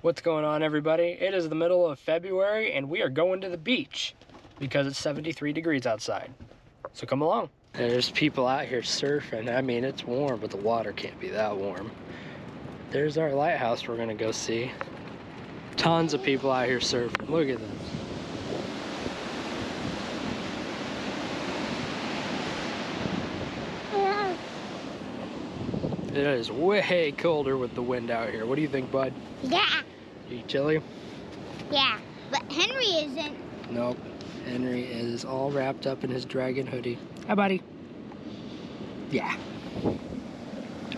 What's going on, everybody? It is the middle of February and we are going to the beach because it's 73 degrees outside. So come along. There's people out here surfing. I mean, it's warm, but the water can't be that warm. There's our lighthouse we're gonna go see. Tons of people out here surfing. Look at this. It is way colder with the wind out here. What do you think, bud? Yeah. Are you chilly? Yeah, but Henry isn't. Nope. Henry is all wrapped up in his dragon hoodie. Hi, buddy. Yeah.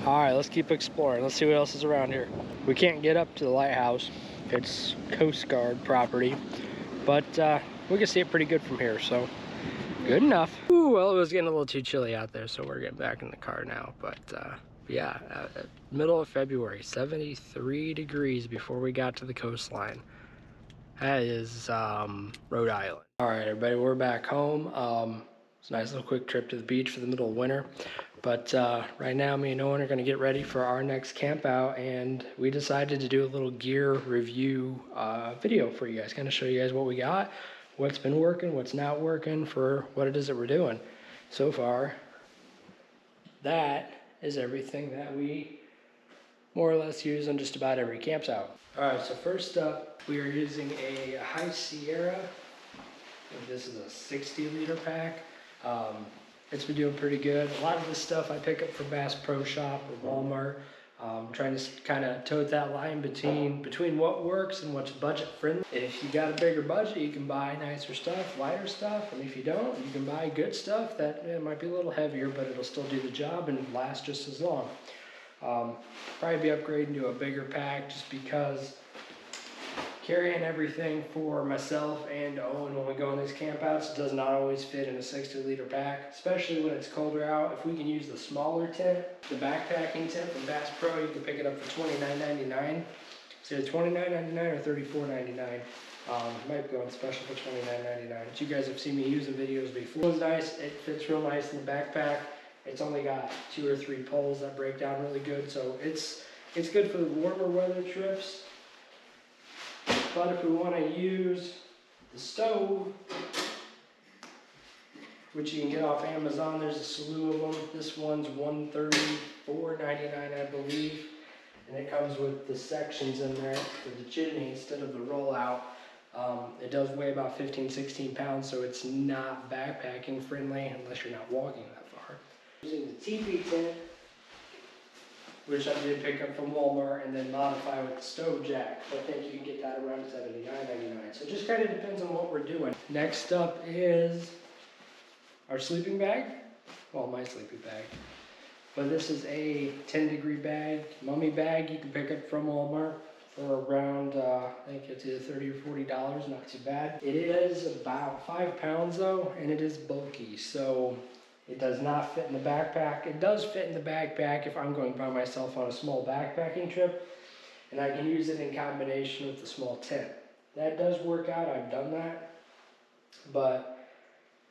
All right, let's keep exploring. Let's see what else is around here. We can't get up to the lighthouse. It's Coast Guard property, but we can see it pretty good from here, so good enough. Ooh, well, it was getting a little too chilly out there, so we're getting back in the car now, but yeah, middle of February, 73 degrees before we got to the coastline. That is Rhode Island. All right, everybody, we're back home. It's a nice little quick trip to the beach for the middle of winter. But right now, me and Owen are going to get ready for our next camp out, and we decided to do a little gear review video for you guys, kind of show you guys what we got, what's been working, what's not working for what it is that we're doing. So far, that is everything that we more or less use on just about every campsite. All right, so first up, we are using a High Sierra. This is a 60-liter pack. It's been doing pretty good. A lot of this stuff I pick up from Bass Pro Shop or Walmart. Trying to kind of tote that line between what works and what's budget friendly. If you got a bigger budget, you can buy nicer stuff, lighter stuff, and if you don't, you can buy good stuff that might be a little heavier, but it'll still do the job and last just as long. Probably be upgrading to a bigger pack just because carrying everything for myself and Owen when we go on these campouts does not always fit in a 60-liter pack, especially when it's colder out. If we can use the smaller tent, the backpacking tent from Bass Pro, you can pick it up for $29.99. It's either $29.99 or $34.99. Might be going special for $29.99. But you guys have seen me use the videos before. It's nice. It fits real nice in the backpack. It's only got 2 or 3 poles that break down really good, so it's good for the warmer weather trips. But if we want to use the stove, which you can get off Amazon, there's a slew of them. This one's $134.99, I believe, and it comes with the sections in there for the chimney instead of the rollout. It does weigh about 15-16 pounds, so it's not backpacking friendly unless you're not walking that far. Using the teepee tent, which I did pick up from Walmart and then modify with the stove jack. I think you can get that around $79.99. So it just kind of depends on what we're doing. Next up is our sleeping bag. Well, my sleeping bag. But this is a 10-degree bag, mummy bag you can pick up from Walmart for around, I think it's either $30 or $40, not too bad. It is about 5 pounds though, and it is bulky. So it does not fit in the backpack. It does fit in the backpack if I'm going by myself on a small backpacking trip, and I can use it in combination with the small tent. That does work out, I've done that. But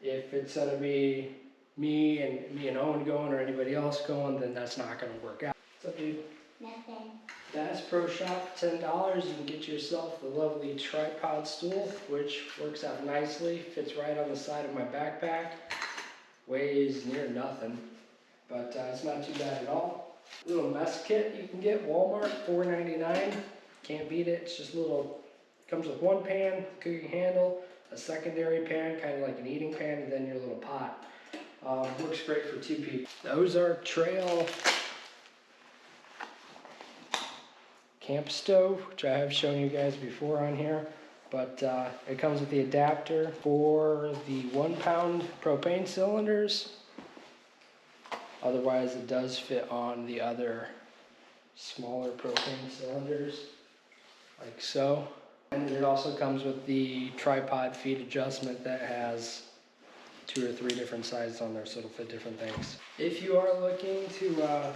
if it's gonna be me and Owen going or anybody else going, then that's not gonna work out. What's up, dude? Nothing. Bass Pro Shop, $10. You can get yourself the lovely tripod stool, which works out nicely, fits right on the side of my backpack. Weighs near nothing, but it's not too bad at all. Little mess kit you can get, Walmart, $4.99. Can't beat it. It's just little, comes with one pan, cooking handle, a secondary pan, kind of like an eating pan, and then your little pot. Works great for 2 people. The Ozark Trail camp stove, which I have shown you guys before on here. But it comes with the adapter for the 1-pound propane cylinders. Otherwise, it does fit on the other smaller propane cylinders, like so. And it also comes with the tripod feet adjustment that has 2 or 3 different sizes on there, so it'll fit different things. If you are looking to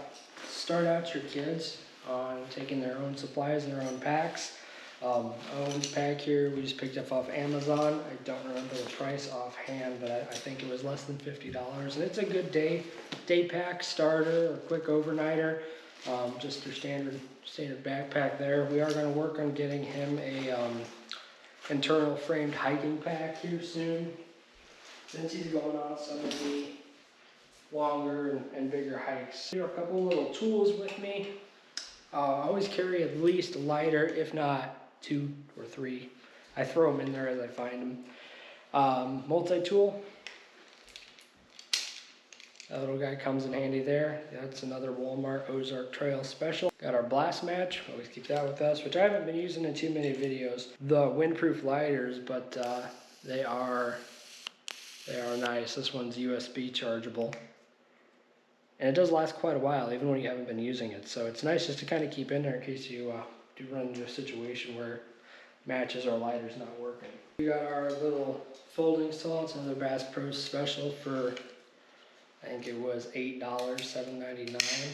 start out your kids on taking their own supplies and their own packs, Owen's pack here we just picked up off Amazon. I don't remember the price offhand, but I think it was less than $50, and it's a good day pack starter or quick overnighter. Just their standard backpack there. We are going to work on getting him a internal framed hiking pack here soon, since he's going on some of the longer and bigger hikes. Here are a couple little tools with me. I always carry at least a lighter, if not 2 or 3. I throw them in there as I find them. Multi-tool. That little guy comes in handy there. That's another Walmart Ozark Trail special. Got our blast match. Always keep that with us, which I haven't been using in too many videos. The windproof lighters, but they are nice. This one's USB chargeable. And it does last quite a while, even when you haven't been using it. So it's nice just to kind of keep in there in case you do run into a situation where matches or lighter's not working. We got our little folding saw. It's another Bass Pro special for, I think it was $8, $7.99.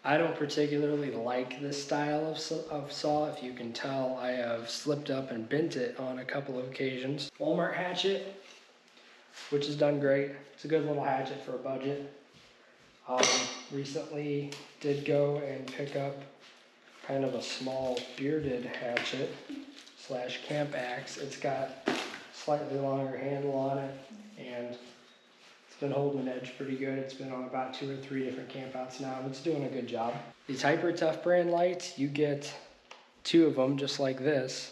I don't particularly like this style of saw. If you can tell, I have slipped up and bent it on a couple of occasions. Walmart hatchet, which has done great. It's a good little hatchet for a budget. Recently did go and pick up kind of a small bearded hatchet / camp axe. It's got slightly longer handle on it, and it's been holding an edge pretty good. It's been on about 2 or 3 different campouts now, and it's doing a good job. These Hyper Tough brand lights, you get 2 of them just like this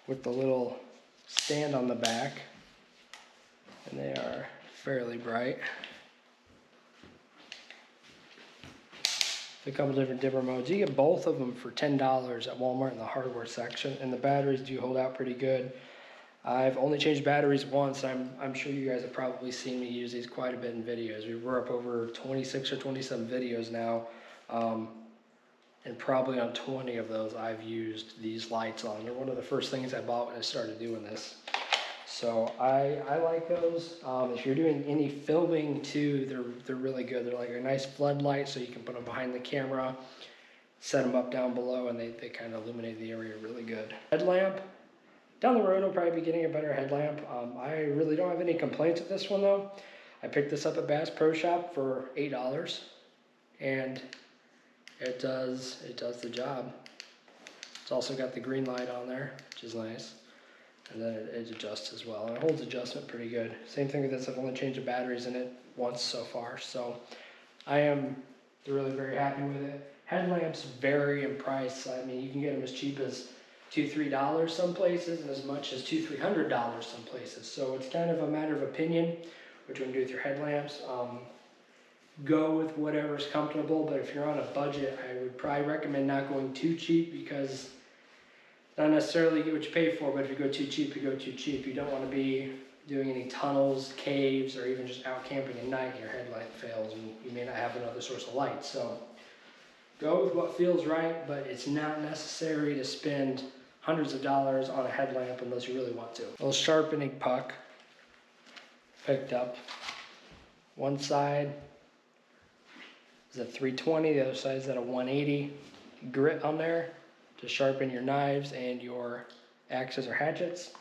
with the little stand on the back, and they are fairly bright. They come with different dimmer modes. You get both of them for $10 at Walmart in the hardware section, and the batteries do hold out pretty good. I've only changed batteries once. I'm sure you guys have probably seen me use these quite a bit in videos. We're up over 26 or 27 videos now, and probably on 20 of those I've used these lights on. They're one of the first things I bought when I started doing this. So I like those. If you're doing any filming too, they're really good. They're like a nice floodlight, so you can put them behind the camera, set them up down below, and they kind of illuminate the area really good. Headlamp. Down the road, I'll probably be getting a better headlamp. I really don't have any complaints with this one though. I picked this up at Bass Pro Shop for $8, and it does the job. It's also got the green light on there, which is nice. And then it adjusts as well. And it holds adjustment pretty good. Same thing with this, I've only changed the batteries in it once so far. So I am really very happy with it. Headlamps vary in price. I mean, you can get them as cheap as $2, $3 some places, and as much as $200, $300 some places. So it's kind of a matter of opinion, what you want to do with your headlamps. Go with whatever's comfortable, but if you're on a budget, I would probably recommend not going too cheap, because not necessarily get what you pay for, but if you go too cheap, you go too cheap. You don't want to be doing any tunnels, caves, or even just out camping at night and your headlight fails and you may not have another source of light. So go with what feels right, but it's not necessary to spend hundreds of dollars on a headlamp unless you really want to. A little sharpening puck picked up. One side is a 320, the other side is at a 180. Grit on there to sharpen your knives and your axes or hatchets.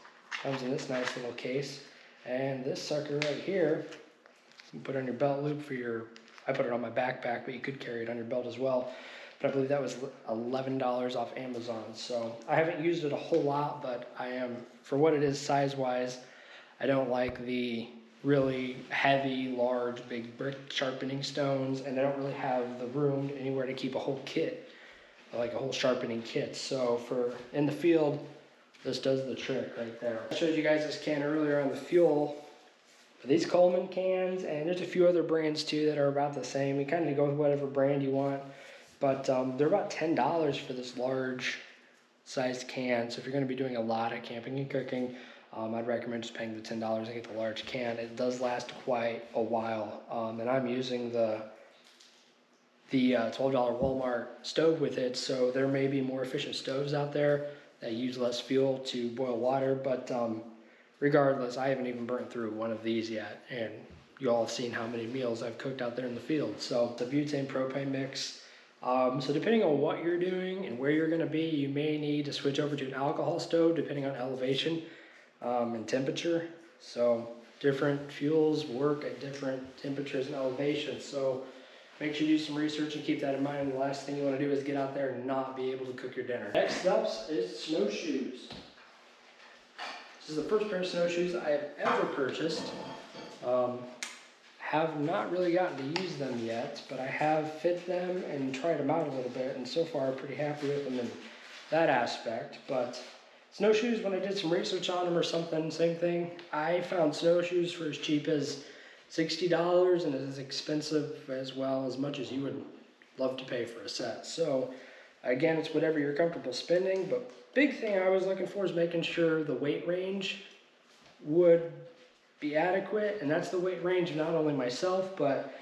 Comes in this nice little case. And this sucker right here, you can put on your belt loop for your, I put it on my backpack, but you could carry it on your belt as well. But I believe that was $11 off Amazon. So I haven't used it a whole lot, but I am, for what it is size-wise, I don't like the really heavy, large, big brick sharpening stones, and I don't really have the room anywhere to keep a whole kit, like a whole sharpening kit. So for in the field, this does the trick right there. I showed you guys this can earlier on the fuel. These Coleman cans, and there's a few other brands too that are about the same. You kind of go with whatever brand you want, but they're about $10 for this large sized can. So if you're going to be doing a lot of camping and cooking, I'd recommend just paying the $10 and get the large can. It does last quite a while, and I'm using the $12 Walmart stove with it, so there may be more efficient stoves out there that use less fuel to boil water, but regardless, I haven't even burnt through one of these yet, and you all have seen how many meals I've cooked out there in the field. So the butane propane mix. So depending on what you're doing and where you're going to be, you may need to switch over to an alcohol stove depending on elevation and temperature. So different fuels work at different temperatures and elevations. So make sure you do some research and keep that in mind. And the last thing you want to do is get out there and not be able to cook your dinner. Next up is snowshoes. This is the first pair of snowshoes I have ever purchased. Have not really gotten to use them yet, but I have fit them and tried them out a little bit, and so far I'm pretty happy with them in that aspect. But snowshoes, when I did some research on them or something, same thing. I found snowshoes for as cheap as $60 and as expensive as well, as much as you would love to pay for a set. So again, it's whatever you're comfortable spending, but big thing I was looking for is making sure the weight range would be adequate, and that's the weight range of not only myself, but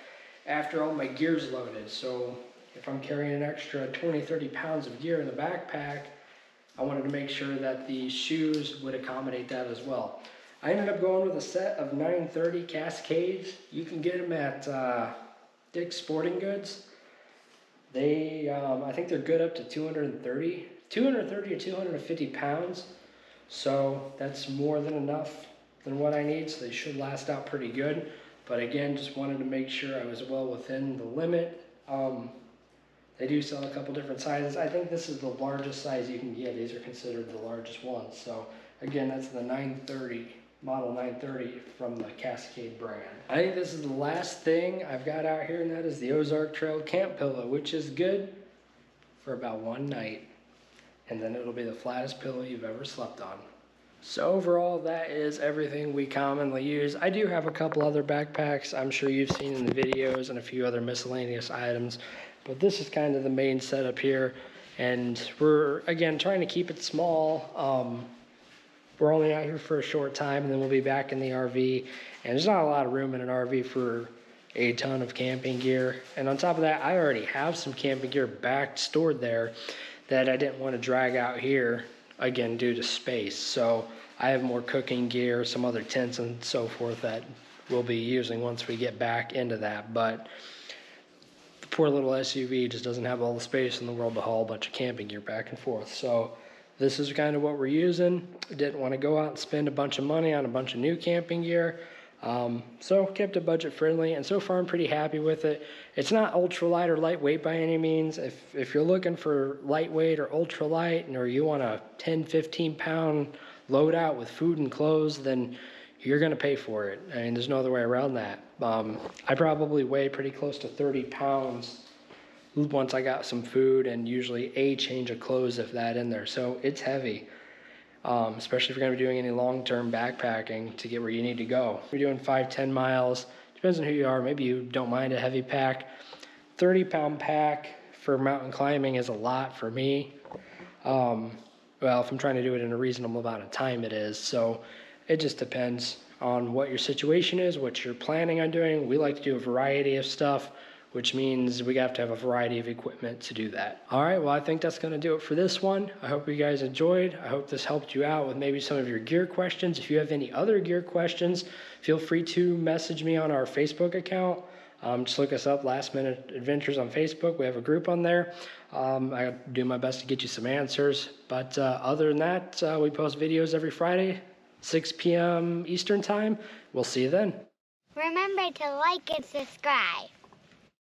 after all my gear's loaded. So if I'm carrying an extra 20-30 pounds of gear in the backpack, I wanted to make sure that the shoes would accommodate that as well. I ended up going with a set of 930 Cascades. You can get them at Dick's Sporting Goods. They, I think they're good up to 230 or 250 pounds. So that's more than enough than what I need, so they should last out pretty good. But again, just wanted to make sure I was well within the limit. They do sell a couple different sizes. I think this is the largest size you can get. These are considered the largest ones. So again, that's the 930, model 930 from the Cascade brand. I think this is the last thing I've got out here, and that is the Ozark Trail camp pillow, which is good for about one night. And then it'll be the flattest pillow you've ever slept on. So overall, that is everything we commonly use. I do have a couple other backpacks I'm sure you've seen in the videos and a few other miscellaneous items, but this is kind of the main setup here. And we're, again, trying to keep it small. We're only out here for a short time, and then we'll be back in the RV. And there's not a lot of room in an RV for a ton of camping gear. And on top of that, I already have some camping gear stored there that I didn't want to drag out here, again, due to space. So I have more cooking gear, some other tents and so forth that we'll be using once we get back into that. But the poor little SUV just doesn't have all the space in the world to haul a bunch of camping gear back and forth. So this is kind of what we're using. Didn't want to go out and spend a bunch of money on a bunch of new camping gear. So kept it budget friendly, and so far I'm pretty happy with it. It's not ultralight or lightweight by any means. If you're looking for lightweight or ultralight, or you want a 10-15 pound loadout with food and clothes, then you're going to pay for it. I mean, there's no other way around that. I probably weigh pretty close to 30 pounds once I got some food, and usually a change of clothes if that in there. So it's heavy. Especially if you're going to be doing any long-term backpacking to get where you need to go. If you're doing 5-10 miles, depends on who you are. Maybe you don't mind a heavy pack. 30-pound pack for mountain climbing is a lot for me. Well, if I'm trying to do it in a reasonable amount of time, it is. So it just depends on what your situation is, what you're planning on doing. We like to do a variety of stuff, which means we have to have a variety of equipment to do that. All right, well, I think that's going to do it for this one. I hope you guys enjoyed. I hope this helped you out with maybe some of your gear questions. If you have any other gear questions, feel free to message me on our Facebook account. Just look us up, Last Minute Adventures on Facebook. We have a group on there. I do my best to get you some answers. But other than that, we post videos every Friday, 6 p.m. Eastern Time. We'll see you then. Remember to like and subscribe.